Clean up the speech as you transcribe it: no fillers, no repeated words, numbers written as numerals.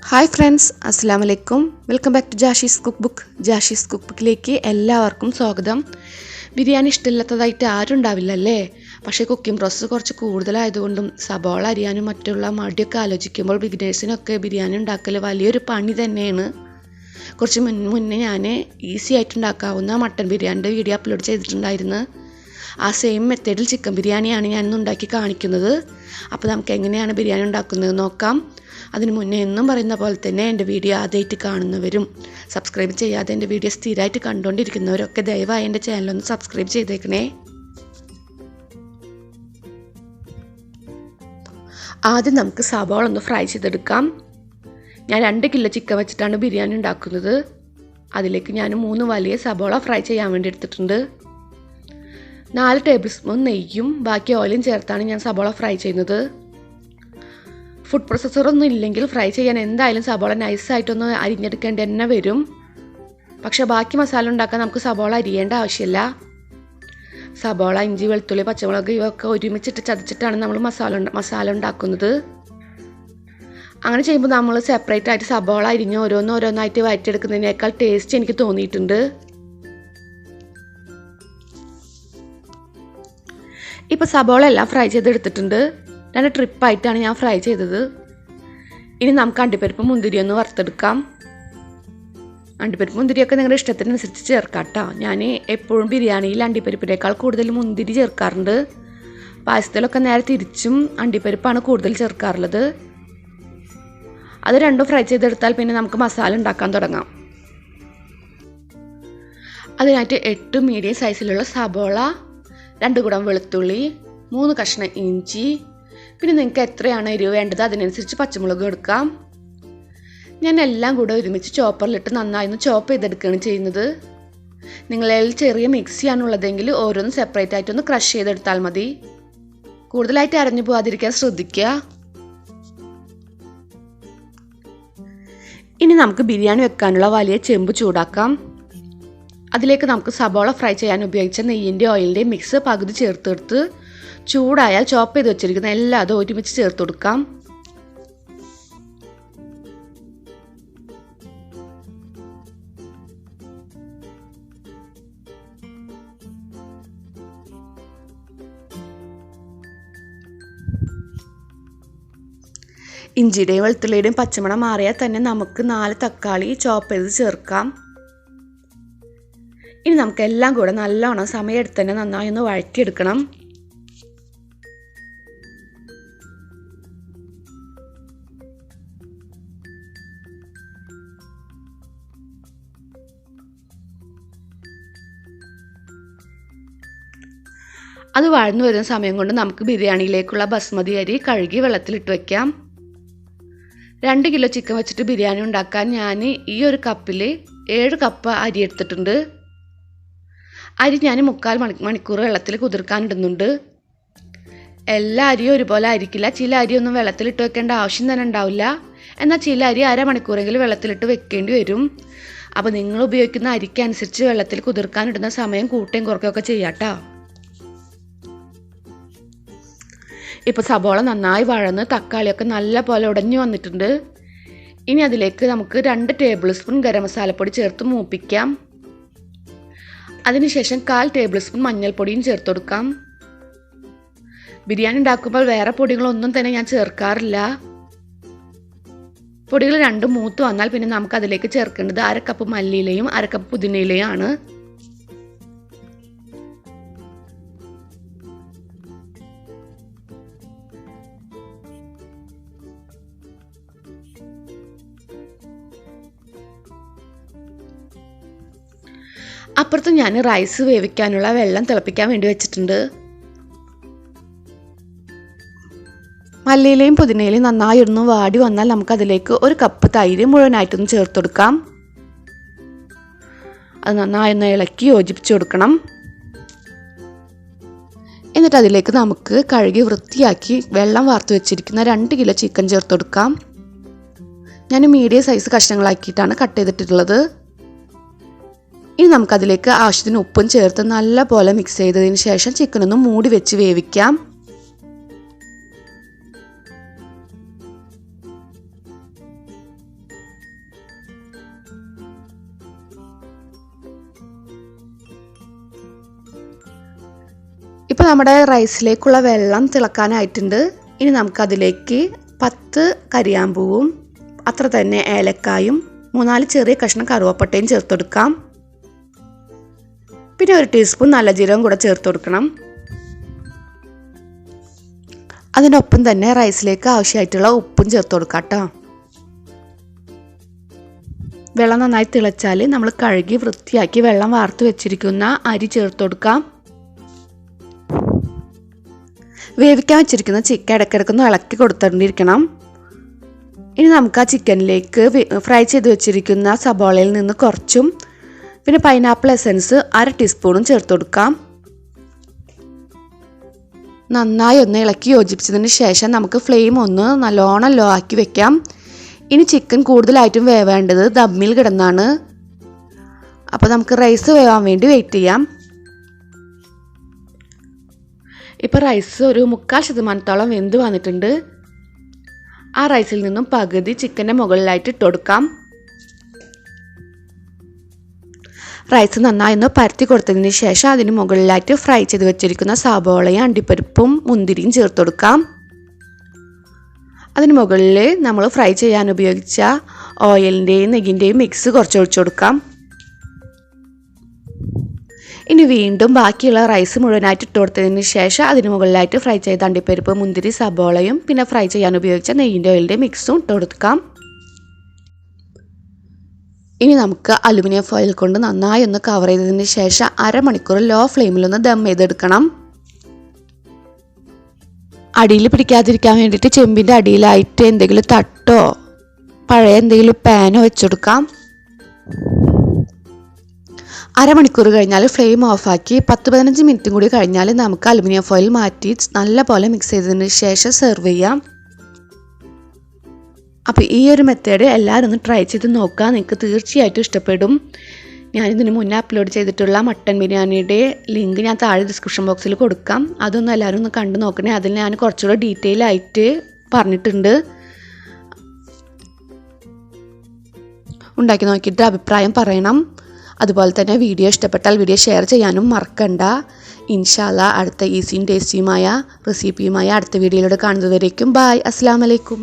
Hi friends, അസ്സലാമു അലൈക്കും. Welcome back to Jashi's cook book. Jashi's cook ബുക്കിലേക്ക് എല്ലാവർക്കും സ്വാഗതം. ബിരിയാണി ഇഷ്ടമില്ലാത്തതായിട്ട് ആരും ഉണ്ടാവില്ലല്ലേ? പക്ഷേ കുക്കിംഗ് പ്രോസസ്സ് കുറച്ച് കൂടുതലായതുകൊണ്ടും സബോള അരിയാനും മറ്റുള്ള മടിയൊക്കെ ആലോചിക്കുമ്പോൾ ബിഗിനേഴ്സിനൊക്കെ ബിരിയാണി ഉണ്ടാക്കൽ വലിയൊരു പണി തന്നെയാണ്. കുറച്ച് മുന്നേ ഞാൻ ഈസി ആയിട്ട് ഉണ്ടാക്കാവുന്ന മട്ടൻ ബിരിയാണിയുടെ വീഡിയോ അപ്ലോഡ് ചെയ്തിട്ടുണ്ടായിരുന്നു. ആ സെയിം മെത്തേഡിൽ ചിക്കൻ ബിരിയാണിയാണ് ഞാനിന്ന് ഉണ്ടാക്കി കാണിക്കുന്നത്. അപ്പോൾ നമുക്ക് എങ്ങനെയാണ് ബിരിയാണി ഉണ്ടാക്കുന്നത് നോക്കാം. അതിന് മുന്നേ എന്നും പറയുന്ന പോലെ തന്നെ എൻ്റെ വീഡിയോ ആദ്യമായിട്ട് കാണുന്നവരും സബ്സ്ക്രൈബ് ചെയ്യാതെ എൻ്റെ വീഡിയോ സ്ഥിരമായിട്ട് കണ്ടുകൊണ്ടിരിക്കുന്നവരൊക്കെ ദയവായി എൻ്റെ ചാനലൊന്ന് സബ്സ്ക്രൈബ് ചെയ്തേക്കണേ. ആദ്യം നമുക്ക് സവാള ഒന്ന് ഫ്രൈ ചെയ്തെടുക്കാം. ഞാൻ 2 കിലോ ചിക്കൻ വെച്ചിട്ടാണ് ബിരിയാണി ഉണ്ടാക്കുന്നത്. അതിലേക്ക് ഞാൻ 3 വലിയ സവാള ഫ്രൈ ചെയ്യാൻ വേണ്ടി എടുത്തിട്ടുണ്ട്. 4 ടേബിൾ സ്പൂൺ നെയ്യും ബാക്കി ഓയിലും ചേർത്താണ് ഞാൻ സവാള ഫ്രൈ ചെയ്യുന്നത്. ഫുഡ് പ്രോസസ്സറൊന്നും ഇല്ലെങ്കിൽ ഫ്രൈ ചെയ്യാൻ എന്തായാലും സവാള നൈസായിട്ടൊന്ന് അരിഞ്ഞെടുക്കേണ്ടി തന്നെ വരും. പക്ഷേ ബാക്കി മസാല ഉണ്ടാക്കാൻ നമുക്ക് സവാള അരിയേണ്ട ആവശ്യമില്ല. സവാള, ഇഞ്ചി, വെളുത്തുള്ളി, പച്ചമുളക് ഇവയൊക്കെ ഒരുമിച്ചിട്ട് ചതച്ചിട്ടാണ് നമ്മൾ മസാല ഉണ്ടാക്കുന്നത്. അങ്ങനെ ചെയ്യുമ്പോൾ നമ്മൾ സെപ്പറേറ്റ് ആയിട്ട് സവാള അരിഞ്ഞ് ഓരോന്നായിട്ട് വഴറ്റിയെടുക്കുന്നതിനേക്കാൾ ടേസ്റ്റ് എനിക്ക് തോന്നിയിട്ടുണ്ട്. ഇപ്പോൾ സവാള എല്ലാം ഫ്രൈ ചെയ്തെടുത്തിട്ടുണ്ട്. 2 ട്രിപ്പായിട്ടാണ് ഞാൻ ഫ്രൈ ചെയ്തത്. ഇനി നമുക്ക് അണ്ടിപ്പരിപ്പ് മുന്തിരി ഒന്ന് വറുത്തെടുക്കാം. അണ്ടിപ്പരിപ്പ് മുന്തിരിയൊക്കെ നിങ്ങളുടെ ഇഷ്ടത്തിനനുസരിച്ച് ചേർക്കാം കേട്ടോ. ഞാൻ എപ്പോഴും ബിരിയാണിയിൽ അണ്ടിപ്പരിപ്പിനേക്കാൾ കൂടുതൽ മുന്തിരി ചേർക്കാറുണ്ട്. പായസത്തിലൊക്കെ നേരെ തിരിച്ചും അണ്ടിപ്പരിപ്പാണ് കൂടുതൽ ചേർക്കാറുള്ളത്. അത് രണ്ടും ഫ്രൈ ചെയ്തെടുത്താൽ പിന്നെ നമുക്ക് മസാല ഉണ്ടാക്കാൻ തുടങ്ങാം. അതിനായിട്ട് 8 മീഡിയം സൈസിലുള്ള സബോള, 2 കുടം വെളുത്തുള്ളി, 3 കഷ്ണം ഇഞ്ചി, പിന്നെ നിങ്ങൾക്ക് എത്രയാണ് എരിവ് വേണ്ടത് അതിനനുസരിച്ച് പച്ചമുളക് എടുക്കാം. ഞാൻ എല്ലാം കൂടെ ഒരുമിച്ച് ചോപ്പറിലിട്ട് നന്നായി ഒന്ന് ചോപ്പ് ചെയ്തെടുക്കുകയാണ് ചെയ്യുന്നത്. നിങ്ങളിൽ ചെറിയ മിക്സിയാണുള്ളതെങ്കിൽ ഓരോന്നും സെപ്പറേറ്റ് ആയിട്ടൊന്ന് ക്രഷ് ചെയ്തെടുത്താൽ മതി. കൂടുതലായിട്ട് അരഞ്ഞു പോകാതിരിക്കാൻ ശ്രദ്ധിക്കുക. ഇനി നമുക്ക് ബിരിയാണി വെക്കാനുള്ള വലിയ ചെമ്പ് ചൂടാക്കാം. അതിലേക്ക് നമുക്ക് സബോള ഫ്രൈ ചെയ്യാൻ ഉപയോഗിച്ച നെയ്യിൻ്റെ ഓയിലിൻ്റെ മിക്സ് പകുതി ചേർത്തെടുത്ത് ചൂടായാൽ ചോപ്പ് ചെയ്ത് വെച്ചിരിക്കുന്ന എല്ലാം അതും ഒരുമിച്ച് ചേർത്ത് കൊടുക്കാം. ഇഞ്ചിയുടെയും വെളുത്തുള്ളിയുടെയും പച്ചമണം മാറിയാൽ തന്നെ നമുക്ക് 4 തക്കാളി ചോപ്പ് ചെയ്ത് ചേർക്കാം. ഇനി നമുക്ക് എല്ലാം കൂടെ നല്ലോണം സമയമെടുത്ത് തന്നെ നന്നായി ഒന്ന് വഴറ്റിയെടുക്കണം. അത് വഴന്നു വരുന്ന സമയം കൊണ്ട് നമുക്ക് ബിരിയാണിയിലേക്കുള്ള ബസ്മതി അരി കഴുകി വെള്ളത്തിലിട്ട് വയ്ക്കാം. 2 കിലോ ചിക്കൻ വെച്ചിട്ട് ബിരിയാണി ഉണ്ടാക്കാൻ ഞാൻ ഈ ഒരു കപ്പിൽ 7 കപ്പ് അരി എടുത്തിട്ടുണ്ട്. അരി ഞാൻ 3/4 മണിക്കൂർ വെള്ളത്തിൽ കുതിർക്കാൻ ഇടുന്നുണ്ട്. എല്ലാ അരിയും ഒരുപോലെ ആയിരിക്കില്ല. ചില അരിയൊന്നും വെള്ളത്തിലിട്ട് വെക്കേണ്ട ആവശ്യം തന്നെ ഉണ്ടാവില്ല. എന്നാൽ ചില അരി 1/2 മണിക്കൂറെങ്കിലും വെള്ളത്തിലിട്ട് വെക്കേണ്ടി വരും. അപ്പോൾ നിങ്ങൾ ഉപയോഗിക്കുന്ന അരിക്കനുസരിച്ച് വെള്ളത്തിൽ കുതിർക്കാൻ ഇടുന്ന സമയം കൂട്ടുകയും കുറയ്ക്കുകയൊക്കെ ചെയ്യാം കേട്ടോ. ഇപ്പോൾ സബോള നന്നായി വഴന്ന് തക്കാളിയൊക്കെ നല്ല പോലെ ഉടഞ്ഞു വന്നിട്ടുണ്ട്. ഇനി അതിലേക്ക് നമുക്ക് 2 ടേബിൾ സ്പൂൺ ഗരം മസാലപ്പൊടി ചേർത്ത് മൂപ്പിക്കാം. അതിനുശേഷം 1/4 ടേബിൾ സ്പൂൺ മഞ്ഞൾപ്പൊടിയും ചേർത്ത് കൊടുക്കാം. ബിരിയാണി ഉണ്ടാക്കുമ്പോൾ വേറെ പൊടികളൊന്നും തന്നെ ഞാൻ ചേർക്കാറില്ല. പൊടികൾ 2 മൂത്ത് വന്നാൽ പിന്നെ നമുക്ക് അതിലേക്ക് ചേർക്കേണ്ടത് 1/2 കപ്പ് മല്ലിയിലയും 1/2 കപ്പ് പുതിനയിലയും ആണ്. അപ്പുറത്ത് ഞാൻ റൈസ് വേവിക്കാനുള്ള വെള്ളം തിളപ്പിക്കാൻ വേണ്ടി വെച്ചിട്ടുണ്ട്. മല്ലിയിലയും പുതിനയിലയും നന്നായി ഒന്ന് വാടി വന്നാൽ നമുക്ക് അതിലേക്ക് 1 കപ്പ് തൈര് മുഴുവനായിട്ടൊന്ന് ചേർത്ത് കൊടുക്കാം. അത് നന്നായി ഒന്ന് ഇളക്കി യോജിപ്പിച്ച് കൊടുക്കണം. എന്നിട്ട് അതിലേക്ക് നമുക്ക് കഴുകി വൃത്തിയാക്കി വെള്ളം വാർത്ത് വെച്ചിരിക്കുന്ന 2 കിലോ ചിക്കൻ ചേർത്ത് കൊടുക്കാം. ഞാൻ മീഡിയം സൈസ് കഷ്ണങ്ങളാക്കിയിട്ടാണ് കട്ട് ചെയ്തിട്ടുള്ളത്. ഇനി നമുക്കതിലേക്ക് ആവശ്യത്തിന് ഉപ്പും ചേർത്ത് നല്ല പോലെ മിക്സ് ചെയ്തതിന് ശേഷം ചിക്കൻ ഒന്ന് മൂടി വെച്ച് വേവിക്കാം. ഇപ്പോൾ നമ്മുടെ റൈസിലേക്കുള്ള വെള്ളം തിളക്കാനായിട്ടുണ്ട്. ഇനി നമുക്കതിലേക്ക് 10 കരിയാമ്പൂവും അത്ര തന്നെ ഏലക്കായും 3-4 ചെറിയ കഷ്ണം കറുവപ്പട്ടയും ചേർത്ത് കൊടുക്കാം. പിന്നെ 1 ടീസ്പൂൺ നല്ല ജീരകം കൂടെ ചേർത്ത് കൊടുക്കണം. അതിനൊപ്പം തന്നെ റൈസിലേക്ക് ആവശ്യമായിട്ടുള്ള ഉപ്പും ചേർത്ത് കൊടുക്കാം കേട്ടോ. വെള്ളം നന്നായി തിളച്ചാൽ നമ്മൾ കഴുകി വൃത്തിയാക്കി വെള്ളം വാർത്ത് വെച്ചിരിക്കുന്ന അരി ചേർത്ത് കൊടുക്കാം. വേവിക്കാൻ വെച്ചിരിക്കുന്ന ചിക്കൻ ഇടയ്ക്കിടയ്ക്കൊന്ന് ഇളക്കി കൊടുത്തോണ്ടിരിക്കണം. ഇനി നമുക്ക് ആ ചിക്കനിലേക്ക് ഫ്രൈ ചെയ്ത് വെച്ചിരിക്കുന്ന സബോളയിൽ നിന്ന് കുറച്ചും പിന്നെ പൈനാപ്പിൾ എസൻസ് 1/2 ടീസ്പൂണും ചേർത്ത് കൊടുക്കാം. നന്നായി ഒന്ന് ഇളക്കി യോജിപ്പിച്ചതിന് ശേഷം നമുക്ക് ഫ്ലെയിം ഒന്ന് നല്ലോണം ലോ ആക്കി വെക്കാം. ഇനി ചിക്കൻ കൂടുതലായിട്ടും വേവേണ്ടത് ദമ്മിൽ കിടന്നാണ്. അപ്പോൾ നമുക്ക് റൈസ് വേവാൻ വേണ്ടി വെയിറ്റ് ചെയ്യാം. ഇപ്പോൾ റൈസ് ഒരു 3/4% വെന്ത് വന്നിട്ടുണ്ട്. ആ റൈസിൽ നിന്നും പകുതി ചിക്കൻ്റെ മുകളിലായിട്ട് ഇട്ട് കൊടുക്കാം. റൈസ് നന്നായി ഒന്ന് പരത്തി കൊടുത്തതിന് ശേഷം അതിന് മുകളിലായിട്ട് ഫ്രൈ ചെയ്ത് വെച്ചിരിക്കുന്ന സബോളയും അണ്ടിപ്പരിപ്പും മുന്തിരിയും ചേർത്ത് കൊടുക്കാം. അതിന് മുകളിൽ നമ്മൾ ഫ്രൈ ചെയ്യാൻ ഉപയോഗിച്ച ഓയിലിൻ്റെയും നെയ്യിൻ്റെയും മിക്സ് കുറച്ച് ഒഴിച്ചു കൊടുക്കാം. ഇനി വീണ്ടും ബാക്കിയുള്ള റൈസ് മുഴുവനായിട്ട് ഇട്ട് കൊടുത്തതിന് ശേഷം അതിന് മുകളിലായിട്ട് ഫ്രൈ ചെയ്ത അണ്ടിപ്പരിപ്പ്, മുന്തിരി, സബോളയും പിന്നെ ഫ്രൈ ചെയ്യാൻ ഉപയോഗിച്ച നെയ്യിൻ്റെ ഓയിലിൻ്റെ മിക്സും ഇട്ട് കൊടുക്കാം. ഇനി നമുക്ക് അലുമിനിയം ഫോയിൽ കൊണ്ട് നന്നായി ഒന്ന് കവർ ചെയ്തതിന് ശേഷം 1/2 മണിക്കൂർ ലോ ഫ്ലെയിമിലൊന്ന് ദം ചെയ്തെടുക്കണം. അടിയിൽ പിടിക്കാതിരിക്കാൻ വേണ്ടിയിട്ട് ചെമ്പിൻ്റെ അടിയിലായിട്ട് എന്തെങ്കിലും തട്ടോ പഴയ എന്തെങ്കിലും പാനോ വെച്ചെടുക്കാം. 1/2 മണിക്കൂർ കഴിഞ്ഞാൽ ഫ്ലെയിം ഓഫാക്കി 10-15 മിനിറ്റും കൂടി കഴിഞ്ഞാൽ നമുക്ക് അലുമിനിയം ഫോയിൽ മാറ്റി നല്ല പോലെ മിക്സ് ചെയ്തതിന് ശേഷം സെർവ് ചെയ്യാം. അപ്പോൾ ഈ ഒരു മെത്തേഡ് എല്ലാവരും ഒന്ന് ട്രൈ ചെയ്ത് നോക്കുക. നിങ്ങൾക്ക് തീർച്ചയായിട്ടും ഇഷ്ടപ്പെടും. ഞാനിതിന് മുന്നേ അപ്ലോഡ് ചെയ്തിട്ടുള്ള മട്ടൻ ബിരിയാണിയുടെ ലിങ്ക് ഞാൻ താഴെ ഡിസ്ക്രിപ്ഷൻ ബോക്സിൽ കൊടുക്കാം. അതൊന്നും എല്ലാവരും ഒന്ന് കണ്ടു നോക്കണേ. അതിൽ ഞാൻ കുറച്ചുകൂടെ ഡീറ്റെയിൽ ആയിട്ട് പറഞ്ഞിട്ടുണ്ട്. ഉണ്ടാക്കി നോക്കിയിട്ട് അഭിപ്രായം പറയണം. അതുപോലെ തന്നെ വീഡിയോ ഇഷ്ടപ്പെട്ടാൽ വീഡിയോ ഷെയർ ചെയ്യാനും മറക്കണ്ട. ഇൻഷാ അല്ലാഹ് അടുത്ത ഈസിയും ടേസ്റ്റിയുമായ റെസിപ്പിയുമായ അടുത്ത വീഡിയോയിലൂടെ കാണുന്നതുവരേക്കും ബൈ. അസ്സലാമു അലൈക്കും.